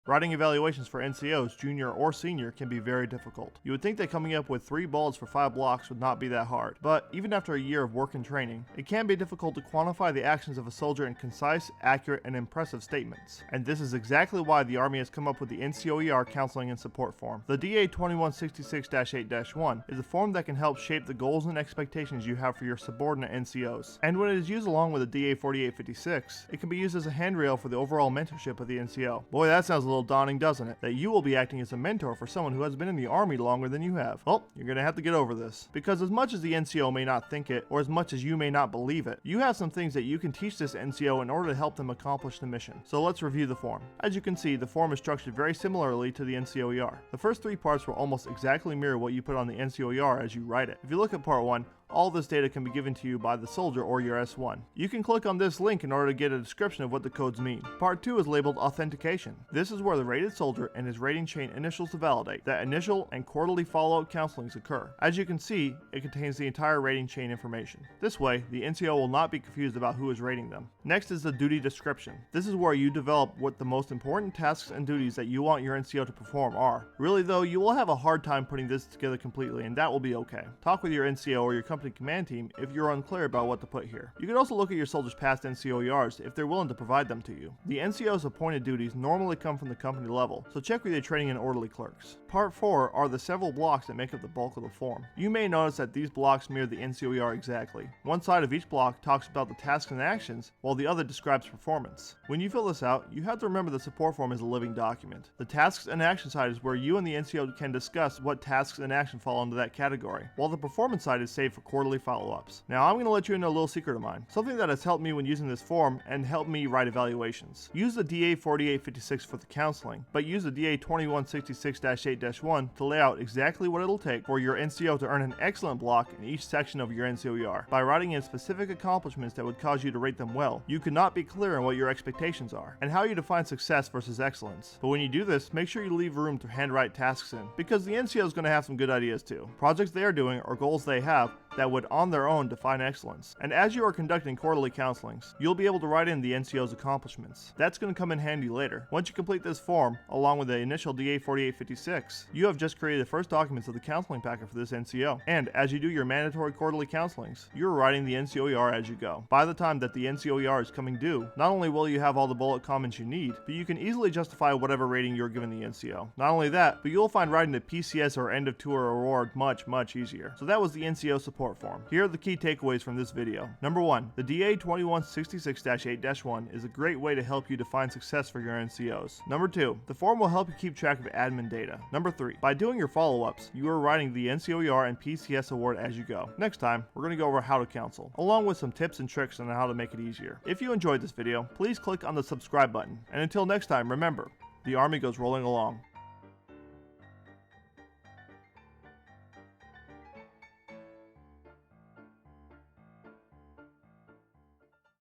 Writing evaluations for NCOs, junior or senior, can be very difficult. You would think that coming up with 3 bullets for 5 blocks would not be that hard, but even after a year of work and training, it can be difficult to quantify the actions of a soldier in concise, accurate, and impressive statements. And this is exactly why the Army has come up with the NCOER Counseling and Support Form. The DA 2166-8-1 is a form that can help shape the goals and expectations you have for your subordinate NCOs. And when it is used along with the DA 4856, it can be used as a handrail for the overall mentorship of the NCO. Boy, that sounds a little daunting, doesn't it? That you will be acting as a mentor for someone who has been in the Army longer than you have. Well, you're gonna have to get over this. Because as much as the NCO may not think it, or as much as you may not believe it, you have some things that you can teach this NCO in order to help them accomplish the mission. So let's review the form. As you can see, the form is structured very similarly to the NCOER. The first 3 parts will almost exactly mirror what you put on the NCOER as you write it. If you look at part 1, all this data can be given to you by the soldier or your S1. You can click on this link in order to get a description of what the codes mean. Part 2 is labeled Authentication. This is where the rated soldier and his rating chain initials to validate that initial and quarterly follow-up counselings occur. As you can see, it contains the entire rating chain information. This way, the NCO will not be confused about who is rating them. Next is the duty description. This is where you develop what the most important tasks and duties that you want your NCO to perform are. Really though, you will have a hard time putting this together completely, and that will be okay. Talk with your NCO or your company command team if you're unclear about what to put here. You can also look at your soldiers' past NCOERs if they're willing to provide them to you. The NCO's appointed duties normally come from the company level, so check with your training and orderly clerks. Part 4 are the several blocks that make up the bulk of the form. You may notice that these blocks mirror the NCOER exactly. One side of each block talks about the tasks and actions, while the other describes performance. When you fill this out, you have to remember the support form is a living document. The tasks and action side is where you and the NCO can discuss what tasks and action fall into that category, while the performance side is saved for quarterly follow-ups. Now I'm going to let you in a little secret of mine, something that has helped me when using this form and helped me write evaluations. Use the DA 4856 for the counseling, but use the DA 2166-8-1 to lay out exactly what it'll take for your NCO to earn an excellent block in each section of your NCOER. By writing in specific accomplishments that would cause you to rate them well, you could not be clear on what your expectations are, and how you define success versus excellence. But when you do this, make sure you leave room to handwrite tasks in, because the NCO is going to have some good ideas too. Projects they are doing or goals they have that would on their own define excellence. And as you are conducting quarterly counselings, you'll be able to write in the NCO's accomplishments. That's going to come in handy later. Once you complete this form, along with the initial DA 4856, you have just created the first documents of the counseling packet for this NCO. And as you do your mandatory quarterly counselings, you're writing the NCOER as you go. By the time that the NCOER is coming due, not only will you have all the bullet comments you need, but you can easily justify whatever rating you're giving the NCO. Not only that, but you'll find writing the PCS or end of tour award much easier. So that was the NCO support form. Here are the key takeaways from this video. Number 1, the DA 2166-8-1 is a great way to help you define success for your NCOs. Number 2, the form will help you keep track of admin data. Number 3, by doing your follow-ups, you are writing the NCOER and PCS award as you go. Next time, we're going to go over how to counsel, along with some tips and tricks on how to make it easier. If you enjoyed this video, please click on the subscribe button. And until next time, remember, the Army goes rolling along.